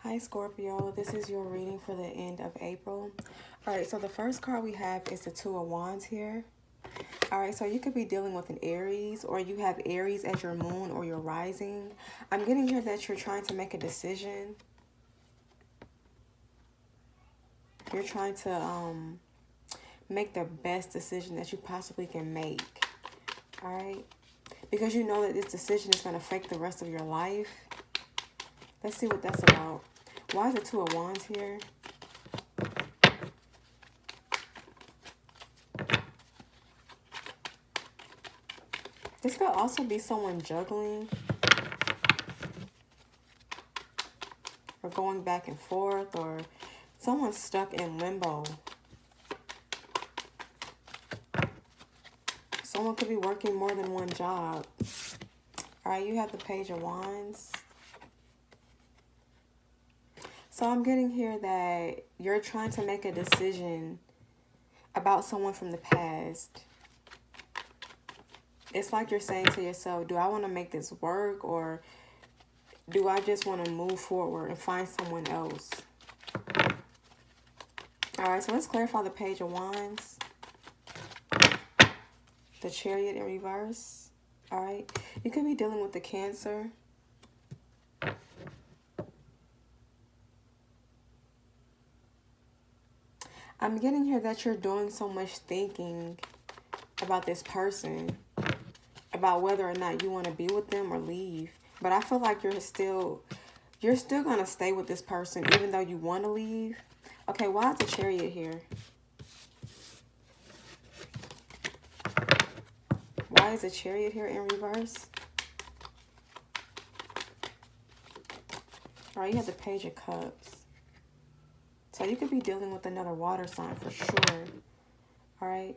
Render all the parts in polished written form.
Hi Scorpio, this is your reading for the end of April. Alright, so the first card we have is the Two of Wands here. Alright, so you could be dealing with an Aries, or you have Aries as your moon or your rising. I'm getting here that you're trying to make a decision. You're trying to make the best decision that you possibly can make. Alright? Because you know that this decision is going to affect the rest of your life. Let's see what that's about. Why is the Two of Wands here? This could also be someone juggling or going back and forth, or someone stuck in limbo. Someone could be working more than one job. All right, you have the Page of Wands. So I'm getting here that you're trying to make a decision about someone from the past. It's like you're saying to yourself, do I want to make this work, or do I just want to move forward and find someone else? All right, so let's clarify the Page of Wands. The Chariot in reverse. All right, you could be dealing with the Cancer. I'm getting here that you're doing so much thinking about this person, about whether or not you want to be with them or leave. But I feel like you're still going to stay with this person even though you want to leave. Okay, why is the Chariot here? Why is the Chariot here in reverse? All right, you have the Page of Cups. So you could be dealing with another water sign for sure. All right.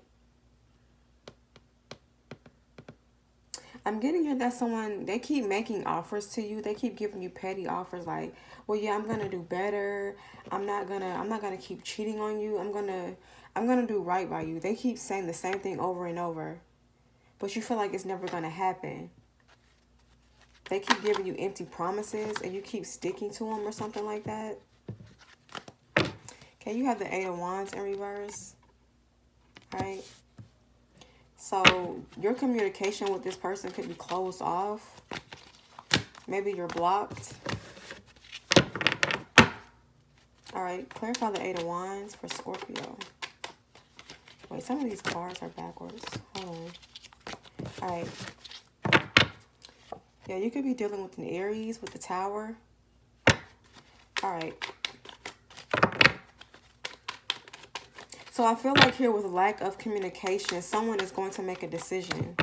I'm getting here that someone, they keep making offers to you. They keep giving you petty offers like, well, yeah, I'm going to do better. I'm not going to keep cheating on you. I'm going to do right by you. They keep saying the same thing over and over. But you feel like it's never going to happen. They keep giving you empty promises and you keep sticking to them or something like that. Okay, you have the Eight of Wands in reverse. All right. So your communication with this person could be closed off. Maybe you're blocked. All right, clarify the Eight of Wands for Scorpio. Wait, some of these cards are backwards. Hold on. All right. Yeah, you could be dealing with an Aries with the Tower. All right. So I feel like here with lack of communication, someone is going to make a decision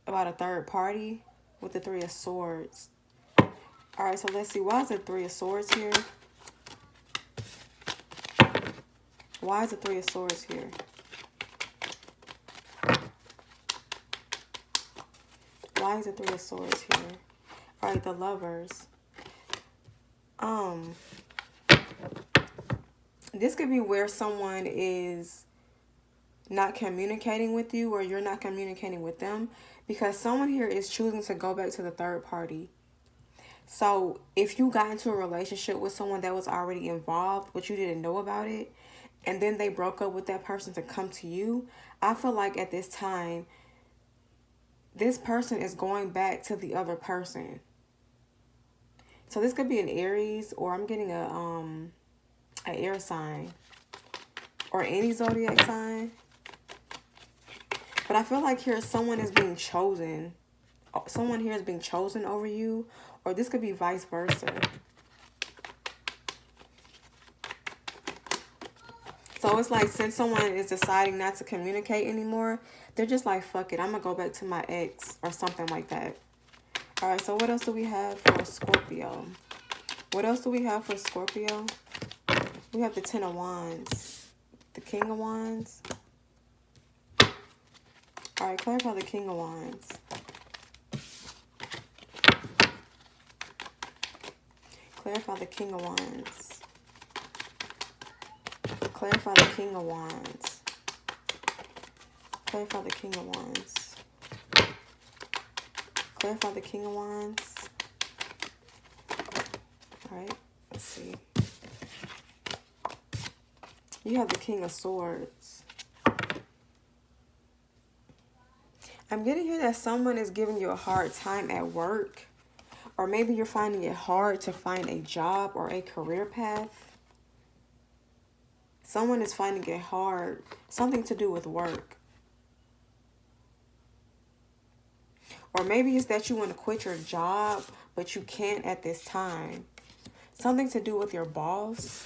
about a third party with the Three of Swords. All right, so let's see. Why is the Three of Swords here? Why is the Three of Swords here? Why is the Three of Swords here? All right, the Lovers. This could be where someone is not communicating with you, or you're not communicating with them, because someone here is choosing to go back to the third party. So if you got into a relationship with someone that was already involved, but you didn't know about it, and then they broke up with that person to come to you, I feel like at this time, this person is going back to the other person. So this could be an Aries, or I'm getting an air sign, or any zodiac sign. But I feel like here someone is being chosen. Someone here is being chosen over you, or this could be vice versa. So it's like, since someone is deciding not to communicate anymore, they're just like, fuck it, I'm going to go back to my ex or something like that. All right, so what else do we have for Scorpio? What else do we have for Scorpio? We have the Ten of Wands, the King of Wands. All right, clarify the King of Wands. Clarify the King of Wands. Clarify the King of Wands. Clarify the King of Wands. Clarify the King of Wands. Let's see. You have the King of Swords. I'm getting here that someone is giving you a hard time at work. Or maybe you're finding it hard to find a job or a career path. Someone is finding it hard. Something to do with work. Or maybe it's that you want to quit your job, but you can't at this time. Something to do with your boss.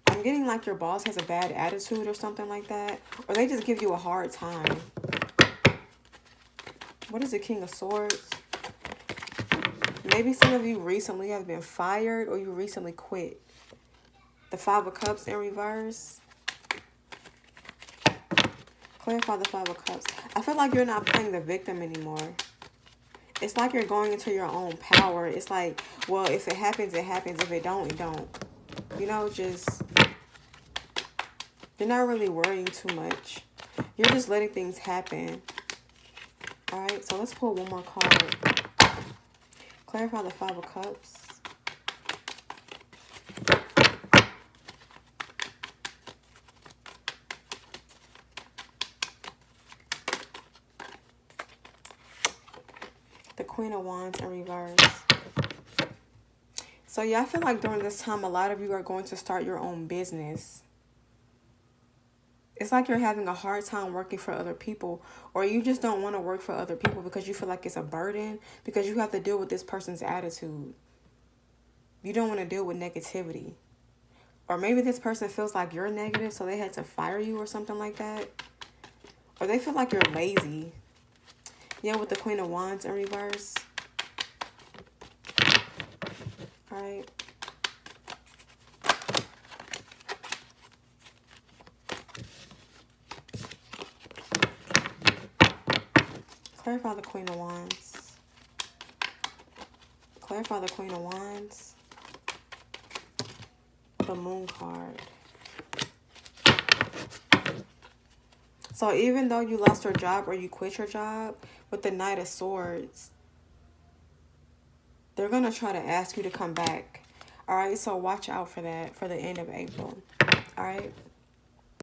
I'm getting like your boss has a bad attitude or something like that. Or they just give you a hard time. What is the King of Swords? Maybe some of you recently have been fired or you recently quit. The Five of Cups in reverse. Clarify the Five of Cups. I feel like you're not playing the victim anymore. It's like you're going into your own power. It's like, well, if it happens, it happens. If it don't, it don't. You know, just, you're not really worrying too much. You're just letting things happen. All right, so let's pull one more card. Clarify the Five of Cups. The Queen of Wands in reverse. So yeah, I feel like during this time, a lot of you are going to start your own business. It's like you're having a hard time working for other people, or you just don't want to work for other people because you feel like it's a burden, because you have to deal with this person's attitude. You don't want to deal with negativity. Or maybe this person feels like you're negative, so they had to fire you or something like that. Or they feel like you're lazy. Yeah, with the Queen of Wands in reverse. All right. Clarify the Queen of Wands. Clarify the Queen of Wands. The Moon card. So even though you lost your job or you quit your job, with the Knight of Swords, they're going to try to ask you to come back. All right, so watch out for that for the end of April. All right.